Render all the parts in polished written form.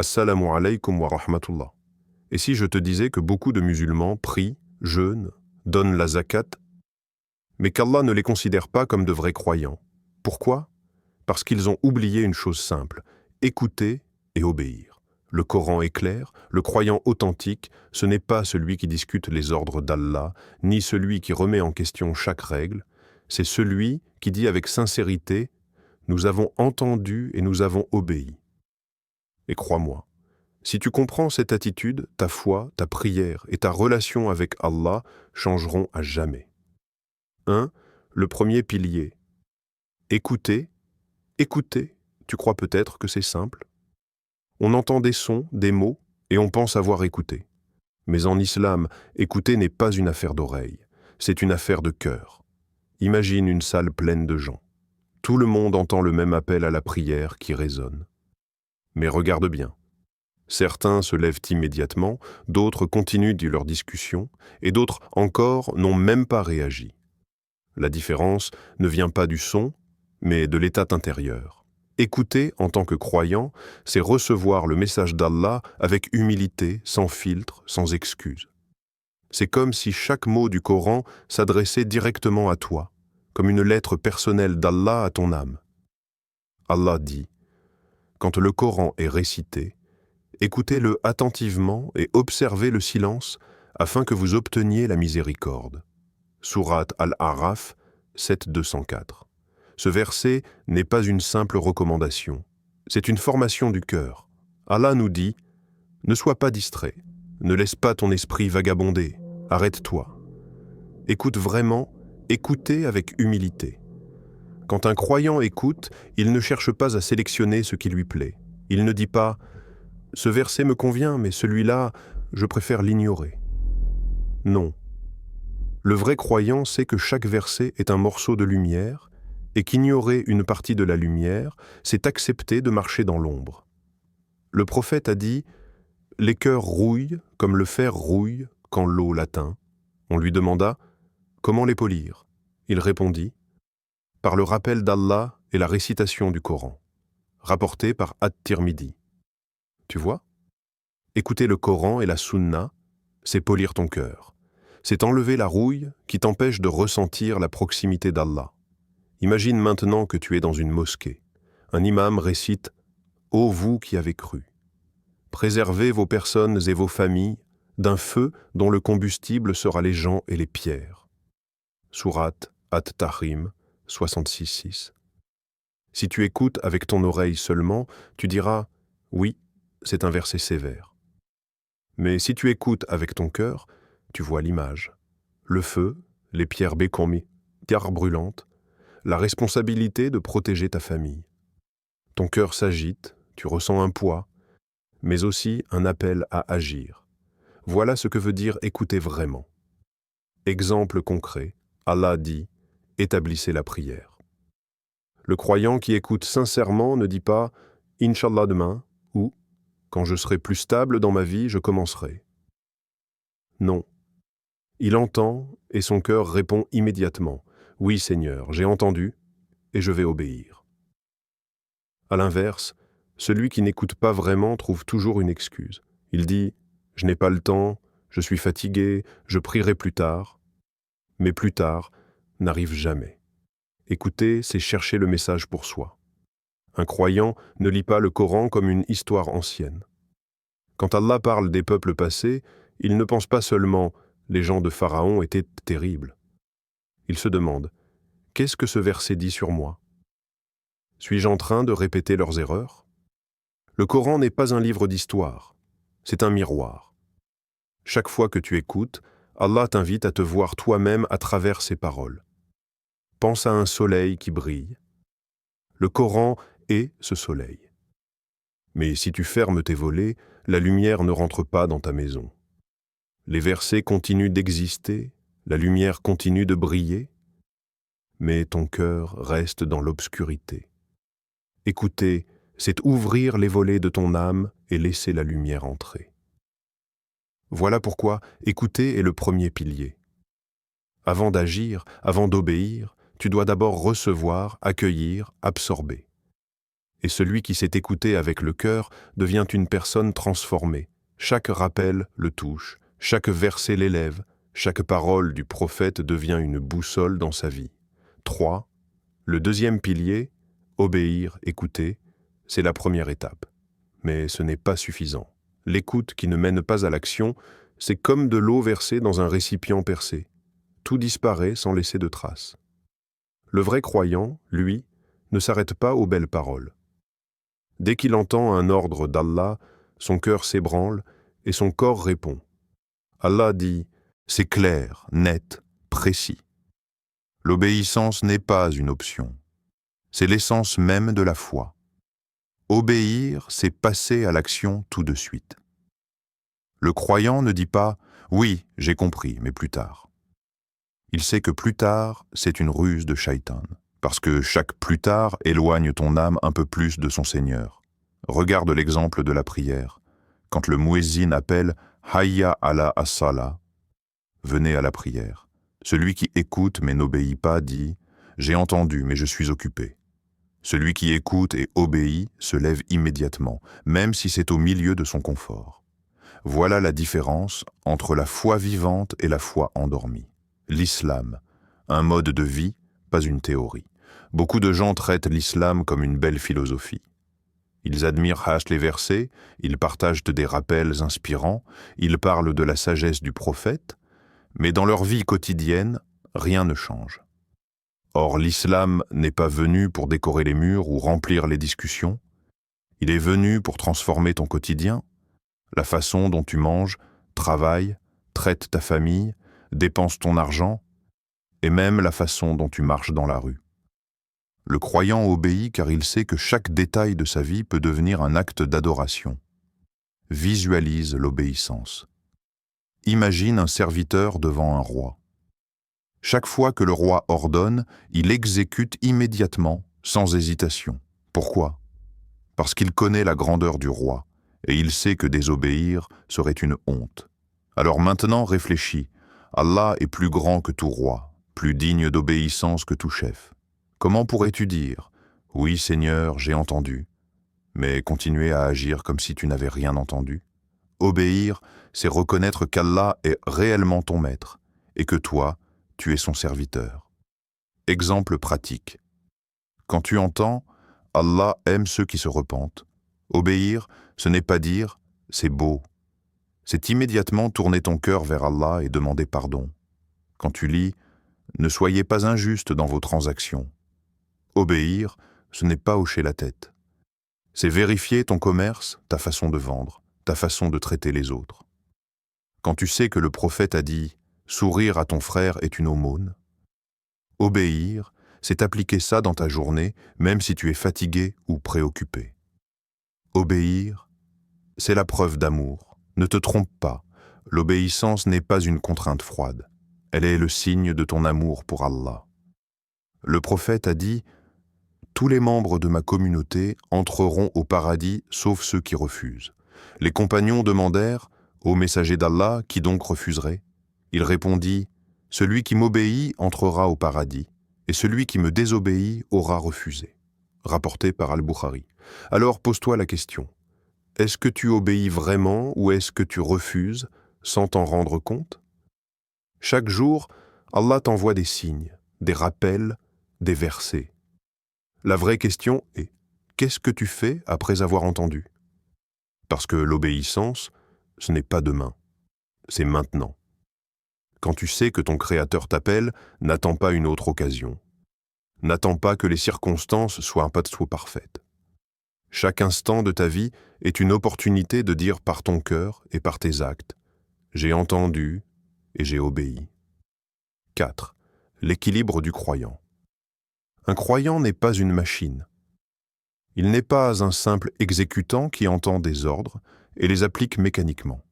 Assalamu alaykum wa rahmatullah. Et si je te disais que beaucoup de musulmans prient, jeûnent, donnent la zakat, mais qu'Allah ne les considère pas comme de vrais croyants. Pourquoi? Parce qu'ils ont oublié une chose simple, écouter et obéir. Le Coran est clair, le croyant authentique, ce n'est pas celui qui discute les ordres d'Allah, ni celui qui remet en question chaque règle, c'est celui qui dit avec sincérité « Nous avons entendu et nous avons obéi ». Et crois-moi, si tu comprends cette attitude, ta foi, ta prière et ta relation avec Allah changeront à jamais. 1. Le premier pilier. Écouter. Écouter, tu crois peut-être que c'est simple? On entend des sons, des mots, et on pense avoir écouté. Mais en islam, écouter n'est pas une affaire d'oreille, c'est une affaire de cœur. Imagine une salle pleine de gens. Tout le monde entend le même appel à la prière qui résonne. Mais regarde bien. Certains se lèvent immédiatement, d'autres continuent leur discussion, et d'autres encore n'ont même pas réagi. La différence ne vient pas du son, mais de l'état intérieur. Écouter en tant que croyant, c'est recevoir le message d'Allah avec humilité, sans filtre, sans excuse. C'est comme si chaque mot du Coran s'adressait directement à toi, comme une lettre personnelle d'Allah à ton âme. Allah dit, quand le Coran est récité, écoutez-le attentivement et observez le silence afin que vous obteniez la miséricorde. Sourate Al-A'raf 7.204. Ce verset n'est pas une simple recommandation, c'est une formation du cœur. Allah nous dit « Ne sois pas distrait, ne laisse pas ton esprit vagabonder, arrête-toi. Écoute vraiment, écoutez avec humilité. Quand un croyant écoute, il ne cherche pas à sélectionner ce qui lui plaît. Il ne dit pas « Ce verset me convient, mais celui-là, je préfère l'ignorer. » Non. Le vrai croyant sait que chaque verset est un morceau de lumière et qu'ignorer une partie de la lumière, c'est accepter de marcher dans l'ombre. Le prophète a dit « Les cœurs rouillent comme le fer rouille quand l'eau l'atteint. » On lui demanda « Comment les polir ?» Il répondit « Par le rappel d'Allah et la récitation du Coran. » Rapporté par At-Tirmidhi. Tu vois? Écouter le Coran et la Sunna, c'est polir ton cœur. C'est enlever la rouille qui t'empêche de ressentir la proximité d'Allah. Imagine maintenant que tu es dans une mosquée. Un imam récite « Ô vous qui avez cru, préservez vos personnes et vos familles d'un feu dont le combustible sera les gens et les pierres. » Sourate At-Tahrim 66.6. Si tu écoutes avec ton oreille seulement, tu diras « Oui, c'est un verset sévère. » Mais si tu écoutes avec ton cœur, tu vois l'image, le feu, les pierres bécamées, terre brûlante, la responsabilité de protéger ta famille. Ton cœur s'agite, tu ressens un poids, mais aussi un appel à agir. Voilà ce que veut dire écouter vraiment. Exemple concret, Allah dit « Établissez la prière ». Le croyant qui écoute sincèrement ne dit pas « Inch'Allah demain » ou « Quand je serai plus stable dans ma vie, je commencerai ». Non. Il entend et son cœur répond immédiatement « Oui Seigneur, j'ai entendu et je vais obéir ». À l'inverse, celui qui n'écoute pas vraiment trouve toujours une excuse. Il dit « Je n'ai pas le temps, je suis fatigué, je prierai plus tard ». Mais plus tard n'arrive jamais. Écouter, c'est chercher le message pour soi. Un croyant ne lit pas le Coran comme une histoire ancienne. Quand Allah parle des peuples passés, il ne pense pas seulement « les gens de Pharaon étaient terribles ». Il se demande « Qu'est-ce que ce verset dit sur moi ? Suis-je en train de répéter leurs erreurs ?» Le Coran n'est pas un livre d'histoire, c'est un miroir. Chaque fois que tu écoutes, Allah t'invite à te voir toi-même à travers ses paroles. Pense à un soleil qui brille. Le Coran est ce soleil. Mais si tu fermes tes volets, la lumière ne rentre pas dans ta maison. Les versets continuent d'exister, la lumière continue de briller, mais ton cœur reste dans l'obscurité. Écouter, c'est ouvrir les volets de ton âme et laisser la lumière entrer. Voilà pourquoi écouter est le premier pilier. Avant d'agir, avant d'obéir, tu dois d'abord recevoir, accueillir, absorber. Et celui qui s'est écouté avec le cœur devient une personne transformée. Chaque rappel le touche, chaque verset l'élève, chaque parole du prophète devient une boussole dans sa vie. 3. Le deuxième pilier, obéir, écouter, c'est la première étape. Mais ce n'est pas suffisant. L'écoute qui ne mène pas à l'action, c'est comme de l'eau versée dans un récipient percé. Tout disparaît sans laisser de traces. Le vrai croyant, lui, ne s'arrête pas aux belles paroles. Dès qu'il entend un ordre d'Allah, son cœur s'ébranle et son corps répond. Allah dit « c'est clair, net, précis ». L'obéissance n'est pas une option. C'est l'essence même de la foi. Obéir, c'est passer à l'action tout de suite. Le croyant ne dit pas « oui, j'ai compris, mais plus tard ». Il sait que plus tard, c'est une ruse de Shaitan, parce que chaque plus tard éloigne ton âme un peu plus de son Seigneur. Regarde l'exemple de la prière. Quand le muezzin appelle « Hayya ala as-salah », venez à la prière. Celui qui écoute mais n'obéit pas dit « j'ai entendu mais je suis occupé ». Celui qui écoute et obéit se lève immédiatement, même si c'est au milieu de son confort. Voilà la différence entre la foi vivante et la foi endormie. L'islam, un mode de vie, pas une théorie. Beaucoup de gens traitent l'islam comme une belle philosophie. Ils admirent les versets, ils partagent des rappels inspirants, ils parlent de la sagesse du prophète, mais dans leur vie quotidienne, rien ne change. Or, l'islam n'est pas venu pour décorer les murs ou remplir les discussions. Il est venu pour transformer ton quotidien, la façon dont tu manges, travailles, traites ta famille, dépenses ton argent, et même la façon dont tu marches dans la rue. Le croyant obéit car il sait que chaque détail de sa vie peut devenir un acte d'adoration. Visualise l'obéissance. Imagine un serviteur devant un roi. Chaque fois que le roi ordonne, il exécute immédiatement, sans hésitation. Pourquoi? Parce qu'il connaît la grandeur du roi, et il sait que désobéir serait une honte. Alors maintenant réfléchis, Allah est plus grand que tout roi, plus digne d'obéissance que tout chef. Comment pourrais-tu dire « Oui Seigneur, j'ai entendu », mais continuer à agir comme si tu n'avais rien entendu? Obéir, c'est reconnaître qu'Allah est réellement ton maître, et que toi, tu es son serviteur. Exemple pratique. Quand tu entends « Allah aime ceux qui se repentent », obéir, ce n'est pas dire « c'est beau ». C'est immédiatement tourner ton cœur vers Allah et demander pardon. Quand tu lis « ne soyez pas injustes dans vos transactions », obéir, ce n'est pas hocher la tête. C'est vérifier ton commerce, ta façon de vendre, ta façon de traiter les autres. Quand tu sais que le prophète a dit « sourire à ton frère est une aumône », obéir, c'est appliquer ça dans ta journée, même si tu es fatigué ou préoccupé. Obéir, c'est la preuve d'amour. Ne te trompe pas, l'obéissance n'est pas une contrainte froide. Elle est le signe de ton amour pour Allah. Le prophète a dit « Tous les membres de ma communauté entreront au paradis sauf ceux qui refusent. » Les compagnons demandèrent « Ô messager d'Allah, qui donc refuserait ?» Il répondit « Celui qui m'obéit entrera au paradis, et celui qui me désobéit aura refusé. » Rapporté par Al-Bukhari. Alors pose-toi la question. Est-ce que tu obéis vraiment ou est-ce que tu refuses sans t'en rendre compte? Chaque jour, Allah t'envoie des signes, des rappels, des versets. La vraie question est, qu'est-ce que tu fais après avoir entendu? Parce que l'obéissance, ce n'est pas demain, c'est maintenant. Quand tu sais que ton Créateur t'appelle, n'attends pas une autre occasion. N'attends pas que les circonstances soient pas parfaites. Chaque instant de ta vie est une opportunité de dire par ton cœur et par tes actes « J'ai entendu et j'ai obéi ». 4. L'équilibre du croyant. Un croyant n'est pas une machine. Il n'est pas un simple exécutant qui entend des ordres et les applique mécaniquement.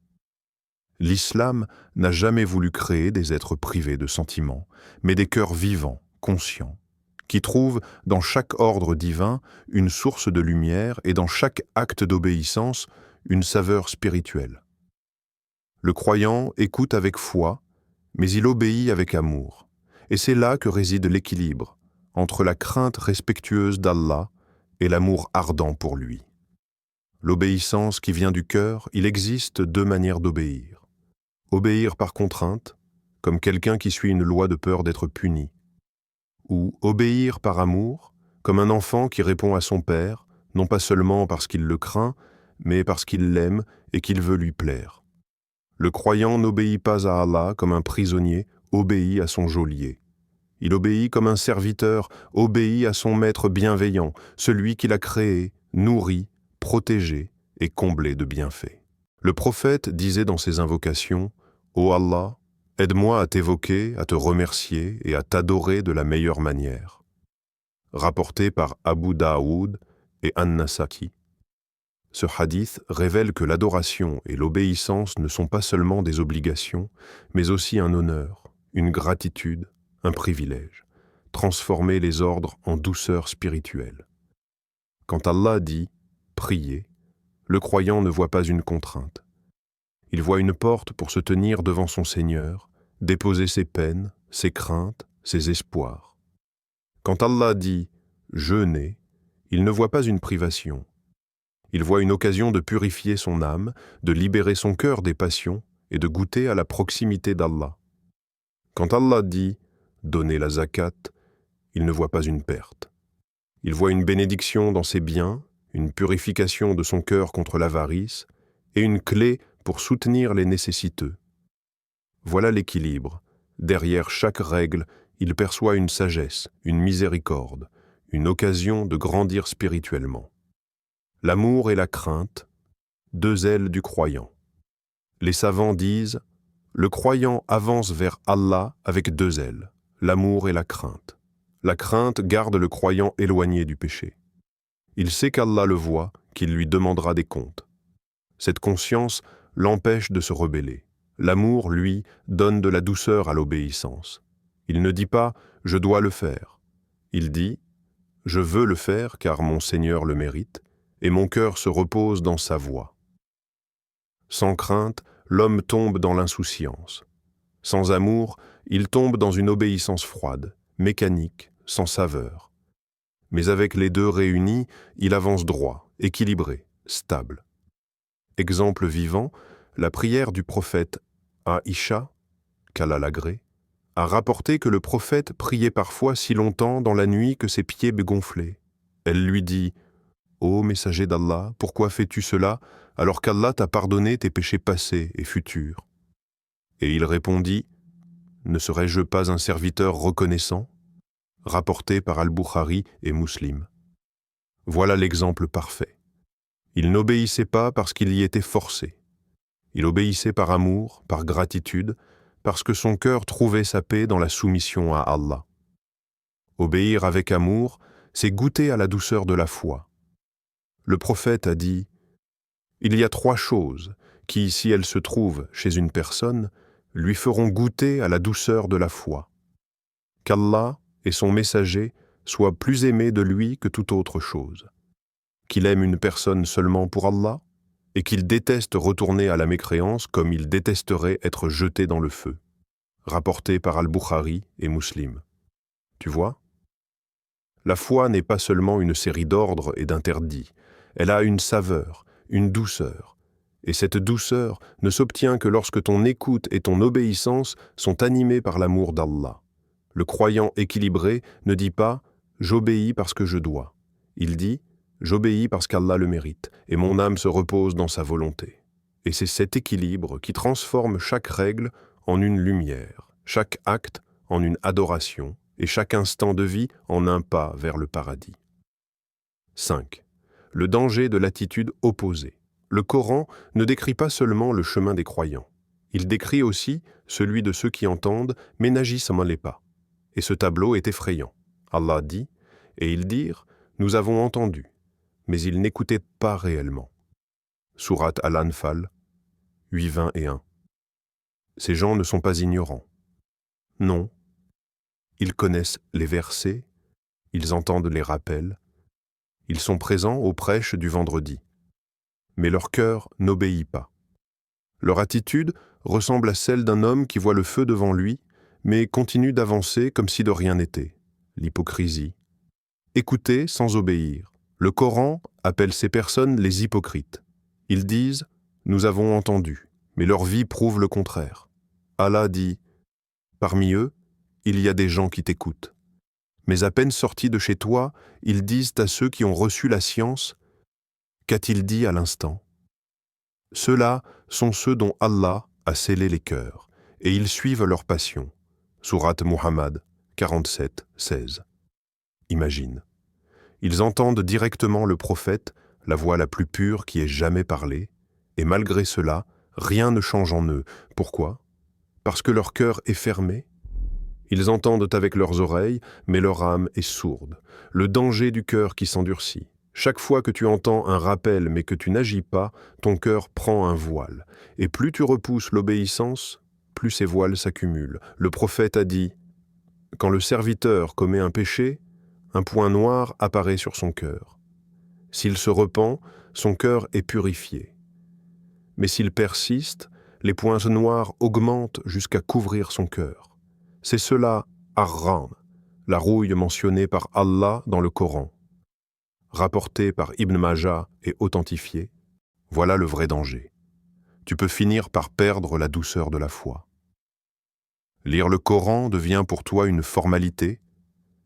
L'islam n'a jamais voulu créer des êtres privés de sentiments, mais des cœurs vivants, conscients, qui trouvent dans chaque ordre divin une source de lumière et dans chaque acte d'obéissance une saveur spirituelle. Le croyant écoute avec foi, mais il obéit avec amour, et c'est là que réside l'équilibre entre la crainte respectueuse d'Allah et l'amour ardent pour lui. L'obéissance qui vient du cœur, il existe deux manières d'obéir. Obéir par contrainte, comme quelqu'un qui suit une loi de peur d'être puni, ou obéir par amour, comme un enfant qui répond à son père, non pas seulement parce qu'il le craint, mais parce qu'il l'aime et qu'il veut lui plaire. Le croyant n'obéit pas à Allah comme un prisonnier obéit à son geôlier. Il obéit comme un serviteur obéit à son maître bienveillant, celui qui l'a créé, nourri, protégé et comblé de bienfaits. Le prophète disait dans ses invocations « Ô Allah, aide-moi à t'évoquer, à te remercier et à t'adorer de la meilleure manière. » Rapporté par Abu Daoud et An-Nasaki. Ce hadith révèle que l'adoration et l'obéissance ne sont pas seulement des obligations, mais aussi un honneur, une gratitude, un privilège, transformer les ordres en douceur spirituelle. Quand Allah dit « priez », le croyant ne voit pas une contrainte. Il voit une porte pour se tenir devant son Seigneur, déposer ses peines, ses craintes, ses espoirs. Quand Allah dit « jeûner », il ne voit pas une privation. Il voit une occasion de purifier son âme, de libérer son cœur des passions et de goûter à la proximité d'Allah. Quand Allah dit « donner la zakat », il ne voit pas une perte. Il voit une bénédiction dans ses biens, une purification de son cœur contre l'avarice et une clé pour soutenir les nécessiteux. Voilà l'équilibre. Derrière chaque règle, il perçoit une sagesse, une miséricorde, une occasion de grandir spirituellement. L'amour et la crainte, deux ailes du croyant. Les savants disent « Le croyant avance vers Allah avec deux ailes, l'amour et la crainte. La crainte garde le croyant éloigné du péché. Il sait qu'Allah le voit, qu'il lui demandera des comptes. Cette conscience l'empêche de se rebeller. L'amour, lui, donne de la douceur à l'obéissance. Il ne dit pas « je dois le faire ». Il dit « je veux le faire car mon Seigneur le mérite et mon cœur se repose dans sa voie ». Sans crainte, l'homme tombe dans l'insouciance. Sans amour, il tombe dans une obéissance froide, mécanique, sans saveur. Mais avec les deux réunis, il avance droit, équilibré, stable. Exemple vivant, la prière du prophète Aïcha, qu'Allah l'agrée, a rapporté que le prophète priait parfois si longtemps dans la nuit que ses pieds gonflaient. Elle lui dit « Ô messager d'Allah, pourquoi fais-tu cela alors qu'Allah t'a pardonné tes péchés passés et futurs ?» Et il répondit « Ne serais-je pas un serviteur reconnaissant ?» Rapporté par Al-Bukhari et Muslim. Voilà l'exemple parfait. Il n'obéissait pas parce qu'il y était forcé. Il obéissait par amour, par gratitude, parce que son cœur trouvait sa paix dans la soumission à Allah. Obéir avec amour, c'est goûter à la douceur de la foi. Le prophète a dit « Il y a trois choses qui, si elles se trouvent chez une personne, lui feront goûter à la douceur de la foi. Qu'Allah et son messager soient plus aimés de lui que toute autre chose. Qu'il aime une personne seulement pour Allah, et qu'il déteste retourner à la mécréance comme il détesterait être jeté dans le feu. » Rapporté par Al-Bukhari et Muslim. Tu vois ? La foi n'est pas seulement une série d'ordres et d'interdits. Elle a une saveur, une douceur. Et cette douceur ne s'obtient que lorsque ton écoute et ton obéissance sont animées par l'amour d'Allah. Le croyant équilibré ne dit pas « j'obéis parce que je dois ». Il dit « j'obéis parce qu'Allah le mérite, et mon âme se repose dans sa volonté ». Et c'est cet équilibre qui transforme chaque règle en une lumière, chaque acte en une adoration, et chaque instant de vie en un pas vers le paradis. 5. Le danger de l'attitude opposée. Le Coran ne décrit pas seulement le chemin des croyants. Il décrit aussi celui de ceux qui entendent mais n'agissent en les pas. Et ce tableau est effrayant. Allah dit, et ils dirent, nous avons entendu, mais ils n'écoutaient pas réellement. Sourate Al-Anfal, 8-20 et 1. Ces gens ne sont pas ignorants. Non. Ils connaissent les versets, ils entendent les rappels, ils sont présents aux prêches du vendredi. Mais leur cœur n'obéit pas. Leur attitude ressemble à celle d'un homme qui voit le feu devant lui, mais continue d'avancer comme si de rien n'était. L'hypocrisie. Écouter sans obéir, Le Coran appelle ces personnes les hypocrites. Ils disent « Nous avons entendu », mais leur vie prouve le contraire. Allah dit « Parmi eux, il y a des gens qui t'écoutent. Mais à peine sortis de chez toi, ils disent à ceux qui ont reçu la science « Qu'a-t-il dit à l'instant ?» Ceux-là sont ceux dont Allah a scellé les cœurs, et ils suivent leur passion. Sourate Muhammad 47, 16. Imagine. Ils entendent directement le prophète, la voix la plus pure qui ait jamais parlé, et malgré cela, rien ne change en eux. Pourquoi? Parce que leur cœur est fermé? Ils entendent avec leurs oreilles, mais leur âme est sourde. Le danger du cœur qui s'endurcit. Chaque fois que tu entends un rappel mais que tu n'agis pas, ton cœur prend un voile. Et plus tu repousses l'obéissance, plus ces voiles s'accumulent. Le prophète a dit « Quand le serviteur commet un péché, un point noir apparaît sur son cœur. S'il se repent, son cœur est purifié. Mais s'il persiste, les points noirs augmentent jusqu'à couvrir son cœur. C'est cela, Ar-Ran, la rouille mentionnée par Allah dans le Coran. Rapportée par Ibn Majah et authentifiée, voilà le vrai danger. Tu peux finir par perdre la douceur de la foi. Lire le Coran devient pour toi une formalité,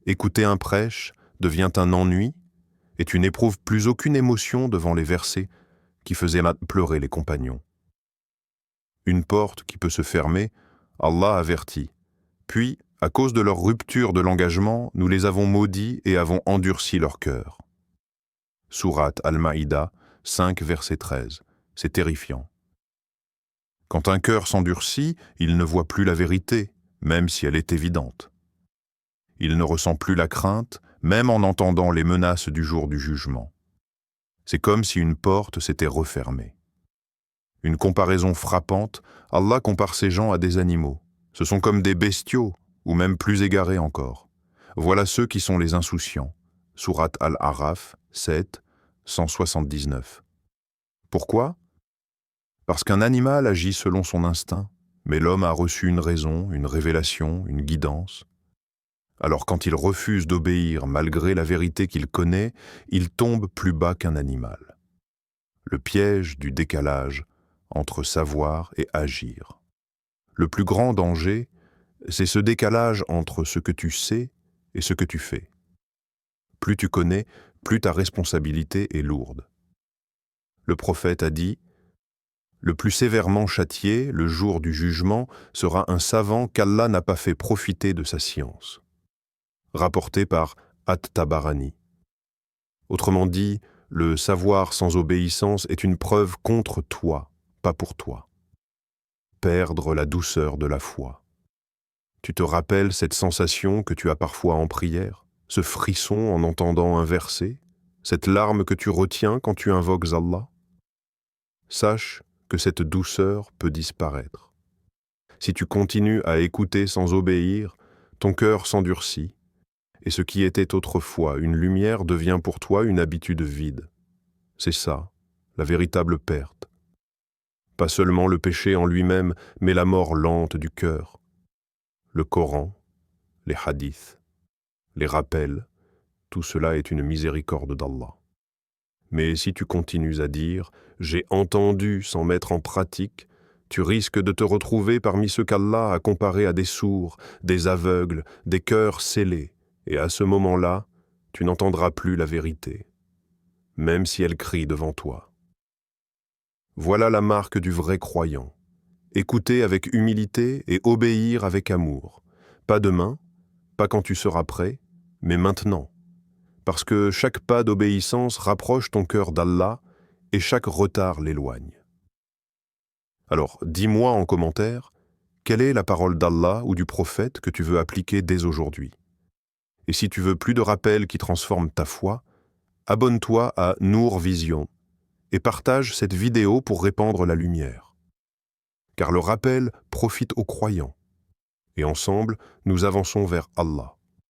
écouter un prêche devient un ennui, et tu n'éprouves plus aucune émotion devant les versets qui faisaient pleurer les compagnons. Une porte qui peut se fermer, Allah avertit. Puis, à cause de leur rupture de l'engagement, nous les avons maudits et avons endurci leur cœur. Sourate Al-Maïda, 5, verset 13. C'est terrifiant. Quand un cœur s'endurcit, il ne voit plus la vérité, même si elle est évidente. Il ne ressent plus la crainte, même en entendant les menaces du jour du jugement. C'est comme si une porte s'était refermée. Une comparaison frappante, Allah compare ces gens à des animaux. Ce sont comme des bestiaux, ou même plus égarés encore. Voilà ceux qui sont les insouciants. Sourate Al-Araf, 7, 179. Pourquoi? Parce qu'un animal agit selon son instinct, mais l'homme a reçu une raison, une révélation, une guidance. Alors quand il refuse d'obéir malgré la vérité qu'il connaît, il tombe plus bas qu'un animal. Le piège du décalage entre savoir et agir. Le plus grand danger, c'est ce décalage entre ce que tu sais et ce que tu fais. Plus tu connais, plus ta responsabilité est lourde. Le prophète a dit « Le plus sévèrement châtié, le jour du jugement, sera un savant qu'Allah n'a pas fait profiter de sa science. » Rapporté par At-Tabarani. Autrement dit, le savoir sans obéissance est une preuve contre toi, pas pour toi. Perdre la douceur de la foi. Tu te rappelles cette sensation que tu as parfois en prière, ce frisson en entendant un verset, cette larme que tu retiens quand tu invoques Allah? Sache que cette douceur peut disparaître. Si tu continues à écouter sans obéir, ton cœur s'endurcit, et ce qui était autrefois une lumière devient pour toi une habitude vide. C'est ça, la véritable perte. Pas seulement le péché en lui-même, mais la mort lente du cœur. Le Coran, les hadiths, les rappels, tout cela est une miséricorde d'Allah. Mais si tu continues à dire « j'ai entendu » sans mettre en pratique, tu risques de te retrouver parmi ceux qu'Allah a comparés à des sourds, des aveugles, des cœurs scellés, et à ce moment-là, tu n'entendras plus la vérité, même si elle crie devant toi. Voilà la marque du vrai croyant. Écouter avec humilité et obéir avec amour. Pas demain, pas quand tu seras prêt, mais maintenant. Parce que chaque pas d'obéissance rapproche ton cœur d'Allah et chaque retard l'éloigne. Alors, dis-moi en commentaire, quelle est la parole d'Allah ou du prophète que tu veux appliquer dès aujourd'hui? Et si tu veux plus de rappels qui transforment ta foi, abonne-toi à Nour Vision et partage cette vidéo pour répandre la lumière. Car le rappel profite aux croyants. Et ensemble, nous avançons vers Allah.